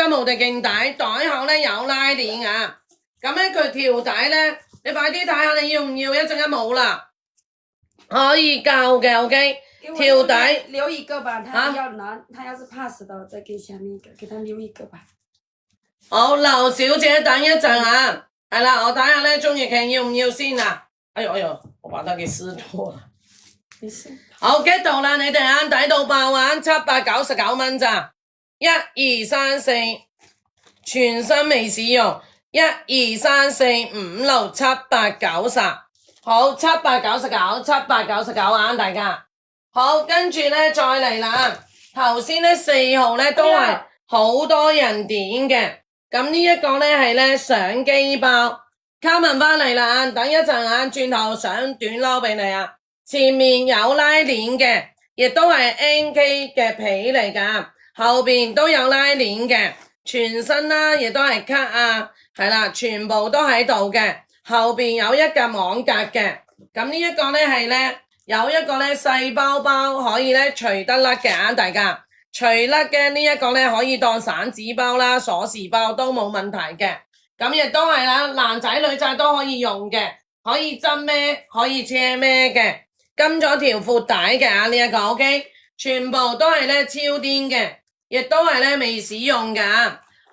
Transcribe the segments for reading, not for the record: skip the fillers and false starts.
級無敵勁底，袋口咧有拉鏈啊。咁咧佢條底咧，你快啲睇下你要唔要？一陣間冇啦，可以教嘅 ，OK。條底留一個吧，他要拿，他要是 pass 的，再給下面一個，給他留一個吧。好，劉小姐等一陣啊，係啦，我睇下咧鍾意瓊要唔要先啊？哎呦，我把它給撕脫啦。沒事。好 get 到啦，你哋眼底到爆玩799蚊咋？1、2、3、4，全新未使用。1、2、3、4、5、6、7、8、9、10，好799，799啊，大家。好，跟住咧再嚟啦。頭先咧4號咧都係好多人點嘅，咁呢一個咧係咧相機包。卡文翻嚟啦，等一陣啊，轉頭上短褸俾你啊。前面有拉鏈嘅，亦都係 NK 嘅皮嚟噶，後邊都有拉鏈嘅，全身啦，亦都係卡啊，係啦，全部都喺度嘅，後邊有一格網格嘅，咁呢一個咧係咧。有一個咧細包包可以咧除得甩嘅，大家除甩嘅呢一個咧可以當散紙包啦、鎖匙包都冇問題嘅。咁亦都係啦，男仔女仔都可以用嘅，可以側孭，可以車孭嘅，跟咗條闊帶嘅呢一個 OK， 全部都係咧超癲嘅，亦都係咧未使用嘅。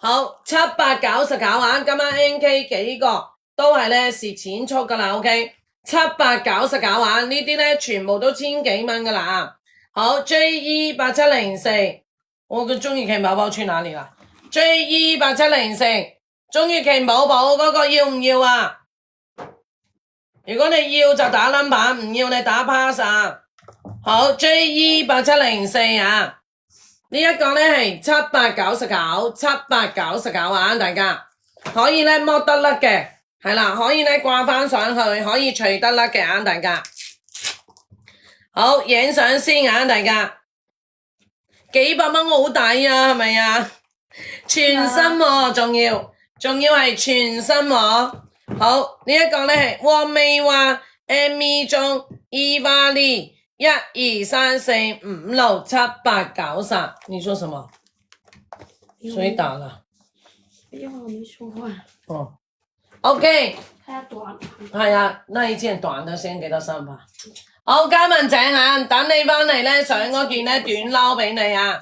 好799啊，今晚 NK 幾個都係咧蝕錢速噶啦 OK。799啊，呢啲咧全部都千幾蚊噶啦。好 JE8704，我嘅鍾意瓊寶寶去哪裡啦 ？JE8704，鍾意瓊寶寶嗰個要唔要啊？如果你要就打 number， 唔要你打 pass 啊。好 JE8704啊，呢一個咧係799啊，大家可以咧剝得甩嘅。係啦，可以咧掛翻上去，可以除得甩嘅啊，大家。好，影相先啊，大家。幾百蚊好抵啊，係咪啊？全新喎，仲要係全新喎。好，呢一個咧係汪美華 ME 中意大利1、2、3、4、5、6、7、8、9、10，你說什麼？誰打了？哎呀，我沒說話。哦。OK， 它短。係啊，那一件短的先給他上吧。好，嘉文井眼，等你翻嚟咧上嗰件咧短褸俾你啊。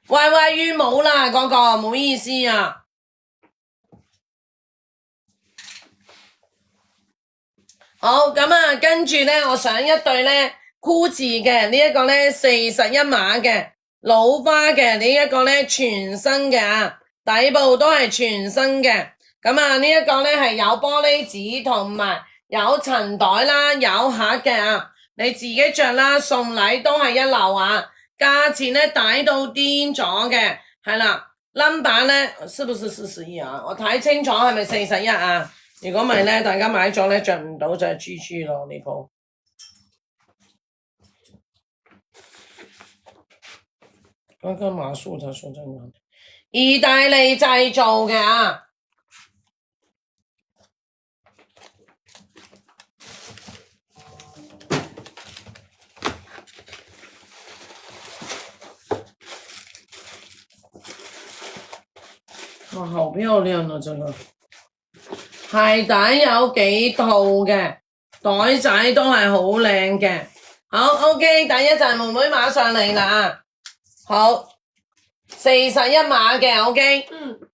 YY 於冇啦，嗰個唔好意思啊。好，咁啊，跟住咧，我上一對咧 Gucci 嘅呢一個咧41碼嘅老花嘅呢一個咧全新嘅啊，底部都係全新嘅。咁啊，呢一個咧係有玻璃紙同埋有塵袋啦，有盒嘅啊，你自己着啦，送禮都係一流啊，價錢咧抵到癲咗嘅，係啦 ，number 咧是不是41啊？我睇清楚係咪41啊？如果唔係咧，大家買咗咧着唔到就係 GG 咯呢鋪。剛剛馬術他說真嘅，意大利製造嘅啊。哇，好漂亮啊！這個鞋底有幾套嘅，袋仔都係好靚嘅。好 ，OK， 等一陣妹妹馬上嚟啦。好，41碼嘅 OK。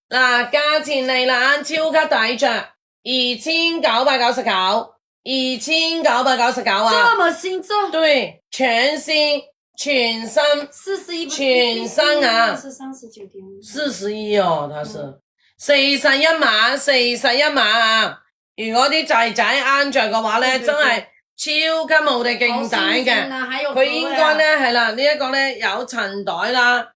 嗱，價錢嚟啦，超級抵着，2999，2999啊。這麼新這？對，全新。全新41全新啊，是39點41哦，它是41碼啊！如果啲仔仔啱着嘅話咧，真係超級無敵勁抵嘅。佢應該咧係啦，呢一個咧有塵袋啦，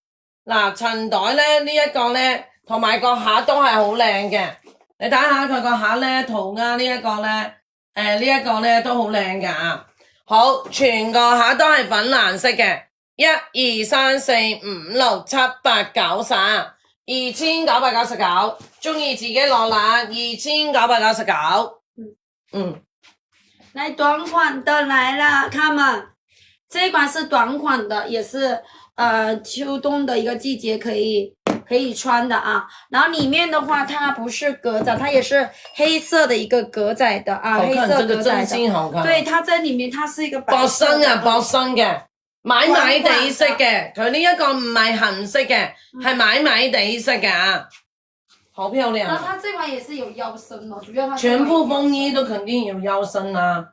嗱塵袋咧呢一個咧，同埋個盒都係好靚嘅。你睇下佢個盒咧塗鴉呢一個咧，呢一個咧都好靚嘅啊！好，全個盒都係粉藍色嘅，1、2、3、4、5、6、7、8、9、10，2999，中意自己落啦，2999。來短款的來了，看嘛，這款是短款的，也是秋冬的一個季節可以可以穿的啊。然后里面的话，它不是格仔，它也是黑色的一个格仔的啊，好看，黑色这个真格仔的。心好看。对，它在里面它是一個白薄色身啊，的薄身嘅，買買地色嘅，佢呢一個唔係痕色嘅，係買買地色嘅啊，好漂亮啊。然後它這款也是有腰身哦，主要它全部風衣都肯定有腰身啦，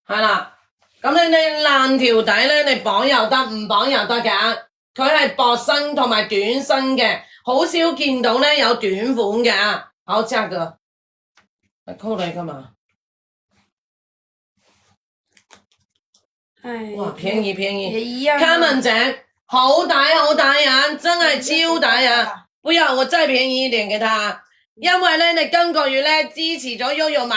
係啦。咁你爛條底咧，你綁又得，唔綁又得㗎。佢係薄身同埋短身嘅，好少見到咧有短款嘅啊。好價格，係扣你㗎嘛？哎，哇，便宜便宜，也一樣啊。卡文姐好抵好抵啊，真係超抵啊！不要我再便宜一點給他，因為咧你今個月咧支持咗 Yoyo 買。